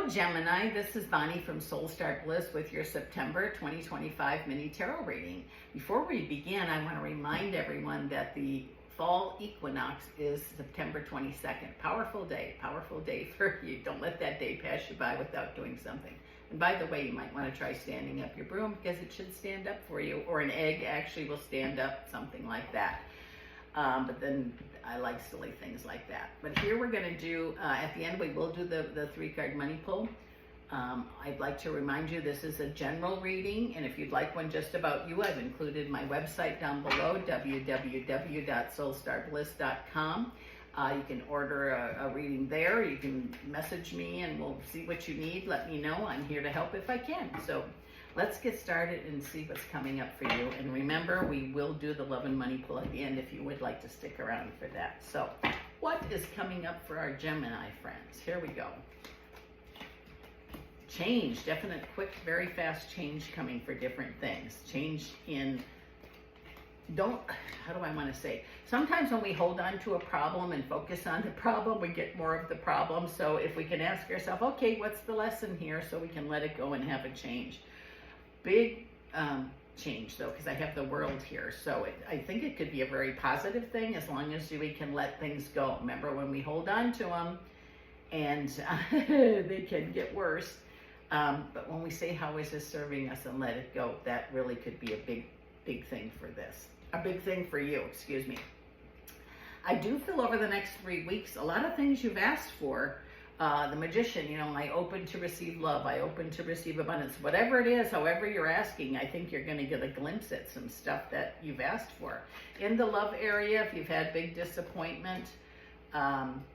Hello Gemini, this is Bonnie from Soul Start Bliss with your September 2025 mini tarot reading. Before we begin, I want to remind everyone that the fall equinox is September 22nd. Powerful day for you. Don't let that day pass you by without doing something. And by the way, you might want to try standing up your broom because it should stand up for you, or an egg actually will stand up, something like that. But then I like silly things like that. But here we're going to do, at the end we will do the 3-card money pull. I'd like to remind you this is a general reading, and if you'd like one just about you, I've included my website down below, www.soulstarbliss.com. You can order a reading there. You can message me and we'll see what you need. Let me know. I'm here to help if I can. So let's get started and see what's coming up for you. And remember, we will do the love and money pull at the end if you would like to stick around for that. So what is coming up for our Gemini friends? Here we go. Change, definite, quick, very fast change coming for different things. Change in, how do I want to say? Sometimes when we hold on to a problem and focus on the problem, we get more of the problem. So if we can ask ourselves, okay, what's the lesson here? So we can let it go and have a change. Big change though, because I have the world here. So I think it could be a very positive thing as long as we can let things go. Remember, when we hold on to them and they can get worse. But when we say, how is this serving us, and let it go, that really could be a big thing for this. A big thing for you, excuse me. I do feel over the next 3 weeks, a lot of things you've asked for. The Magician, you know, I open to receive love. I open to receive abundance. Whatever it is, however you're asking, I think you're going to get a glimpse at some stuff that you've asked for. In the love area, if you've had big disappointment,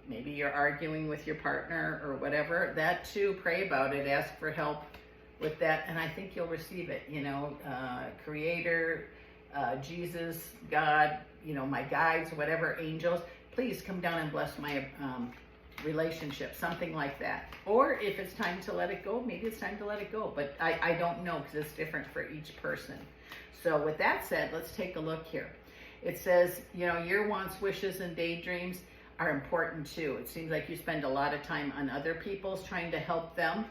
maybe you're arguing with your partner or whatever, that too, pray about it. Ask for help with that, and I think you'll receive it. You know, Creator, Jesus, God, you know, my guides, whatever, angels, please come down and bless my relationship, something like that. Or if it's time to let it go, maybe it's time to let it go. But I don't know, because it's different for each person. So with that said, let's take a look here. It says, you know, your wants, wishes, and daydreams are important too. It seems like you spend a lot of time on other people's, trying to help them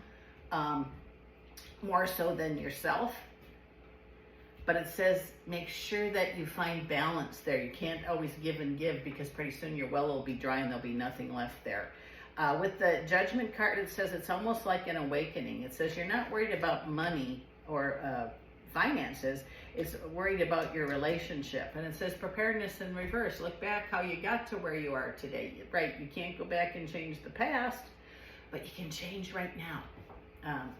more so than yourself. But it says, make sure that you find balance there. You can't always give and give, because pretty soon your well will be dry and there'll be nothing left there. With the Judgment card, it says it's almost like an awakening. It says you're not worried about money or finances. It's worried about your relationship. And it says preparedness in reverse. Look back how you got to where you are today. Right, you can't go back and change the past, but you can change right now.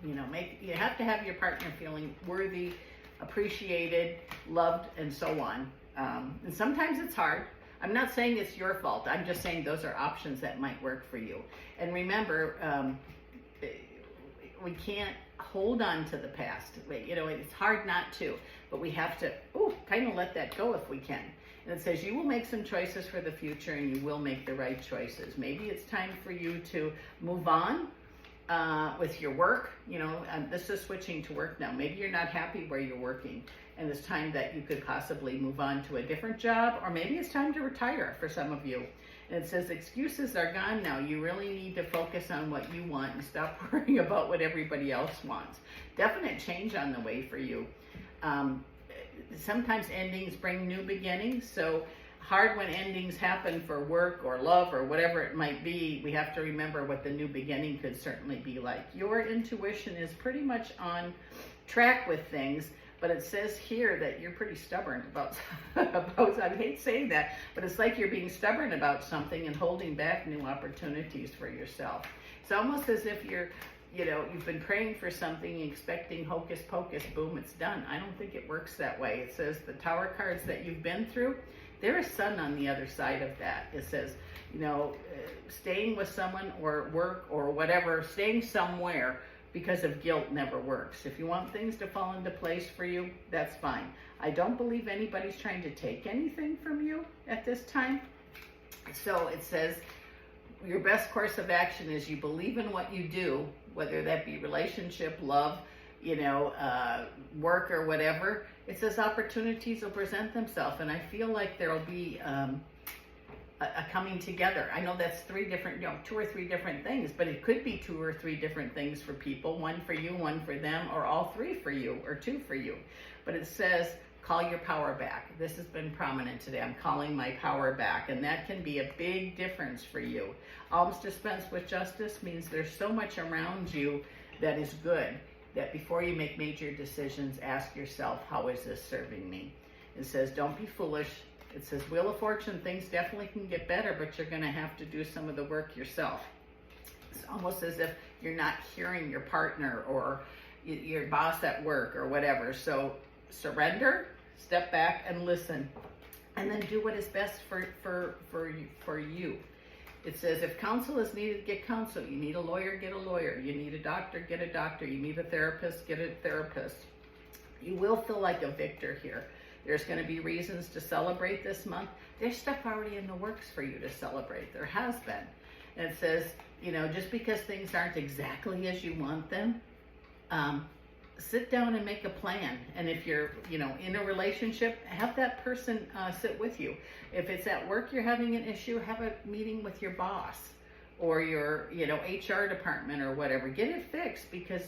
You know, you have to have your partner feeling worthy, appreciated, loved, and so on. And sometimes it's hard. I'm not saying it's your fault. I'm just saying those are options that might work for you. And remember, we can't hold on to the past. You know, it's hard not to, but we have to kind of let that go if we can. And it says you will make some choices for the future, and you will make the right choices. Maybe it's time for you to move on with your work. You know, this is switching to work now. Maybe you're not happy where you're working, and it's time that you could possibly move on to a different job, or maybe it's time to retire for some of you. And it says excuses are gone now. You really need to focus on what you want and stop worrying about what everybody else wants. Definite change on the way for you. Sometimes endings bring new beginnings, so hard when endings happen for work or love or whatever it might be. We have to remember what the new beginning could certainly be like. Your intuition is pretty much on track with things, but it says here that you're pretty stubborn about, I hate saying that, but it's like you're being stubborn about something and holding back new opportunities for yourself. It's almost as if you've been praying for something, expecting hocus pocus, boom, it's done. I don't think it works that way. It says the Tower cards that you've been through, there is sun on the other side of that. It says, you know, staying with someone or work or whatever, staying somewhere because of guilt never works. If you want things to fall into place for you, that's fine. I don't believe anybody's trying to take anything from you at this time. So it says your best course of action is you believe in what you do, whether that be relationship, love, you know, work or whatever. It says opportunities will present themselves, and I feel like there'll be a coming together. I know that's three different, 2 or 3 different things, but it could be 2 or 3 different things for people, one for you, one for them, or all 3 for you, or 2 for you. But it says, call your power back. This has been prominent today. I'm calling my power back, and that can be a big difference for you. Alms dispensed with justice means there's so much around you that is good, that before you make major decisions, ask yourself, how is this serving me? It says, don't be foolish. It says, Wheel of Fortune, things definitely can get better, but you're going to have to do some of the work yourself. It's almost as if you're not hearing your partner or your boss at work or whatever. So surrender, step back and listen, and then do what is best for you. It says, if counsel is needed, get counsel. You need a lawyer, get a lawyer. You need a doctor, get a doctor. You need a therapist, get a therapist. You will feel like a victor here. There's going to be reasons to celebrate this month. There's stuff already in the works for you to celebrate. There has been. And it says, just because things aren't exactly as you want them, sit down and make a plan. And if you're, in a relationship, have that person sit with you. If it's at work you're having an issue, have a meeting with your boss or your, HR department or whatever. Get it fixed, because,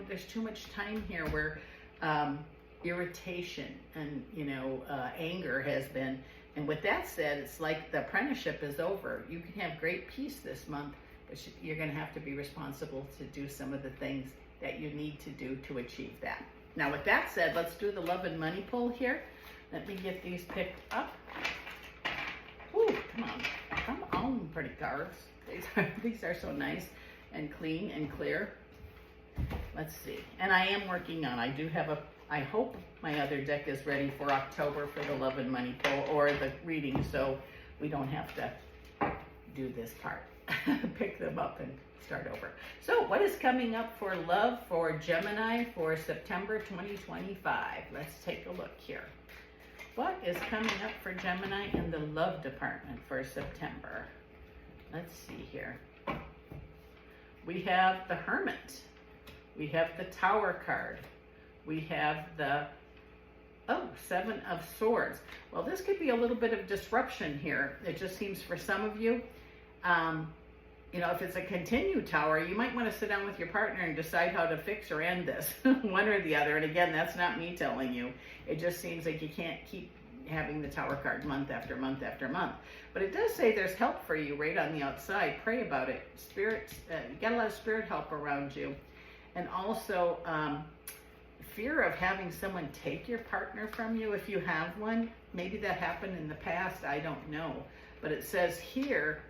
there's too much time here where irritation and, anger has been. And with that said, it's like the apprenticeship is over. You can have great peace this month, but you're going to have to be responsible to do some of the things that you need to do to achieve that. Now, with that said, let's do the love and money pull here. Let me get these picked up. Ooh, come on, pretty cards. These are so nice and clean and clear. Let's see. And I am working on, I hope my other deck is ready for October for the love and money pull or the reading, so we don't have to do this part. Pick them up and start over. So what is coming up for love for Gemini for September 2025? Let's take a look here. What is coming up for Gemini in the love department for September? Let's see here. We have the Hermit. We have the Tower card. We have the, 7 of Swords. Well, this could be a little bit of disruption here. It just seems for some of you, if it's a continued tower, you might want to sit down with your partner and decide how to fix or end this, one or the other. And again, that's not me telling you. It just seems like you can't keep having the Tower card month after month after month. But it does say there's help for you right on the outside. Pray about it. Spirit, you got a lot of spirit help around you. And also, fear of having someone take your partner from you if you have one. Maybe that happened in the past. I don't know. But it says here,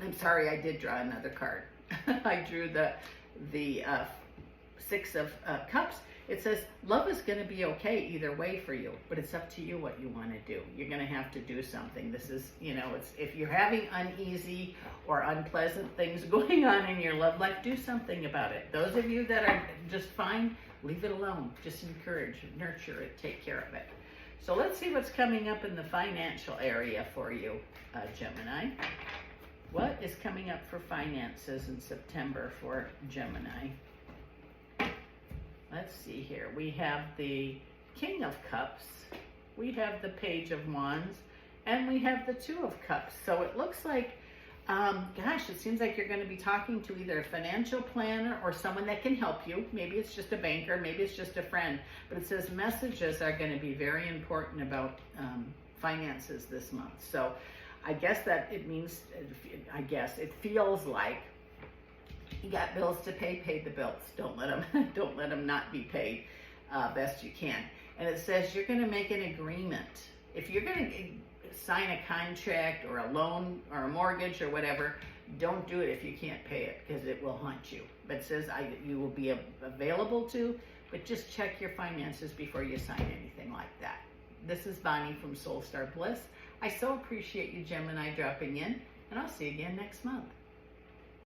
I'm sorry, I did draw another card. I drew the 6 of Cups. It says love is going to be okay either way for you, but it's up to you what you want to do. You're going to have to do something. This is, it's, if you're having uneasy or unpleasant things going on in your love life, do something about it. Those of you that are just fine, leave it alone. Just encourage, nurture it, take care of it. So let's see what's coming up in the financial area for you, Gemini. What is coming up for finances in September for Gemini? Let's see here. We have the King of Cups, we have the Page of Wands, and we have the 2 of Cups. So it looks like, it seems like you're going to be talking to either a financial planner or someone that can help you. Maybe it's just a banker, maybe it's just a friend. But it says messages are going to be very important about finances this month. So I guess that it means, it feels like you got bills to pay, pay the bills. Don't let them not be paid best you can. And it says you're going to make an agreement. If you're going to sign a contract or a loan or a mortgage or whatever, don't do it if you can't pay it, because it will haunt you. But it says you will be available to, but just check your finances before you sign anything like that. This is Bonnie from Soul Star Bliss. I so appreciate you, Gemini, dropping in, and I'll see you again next month.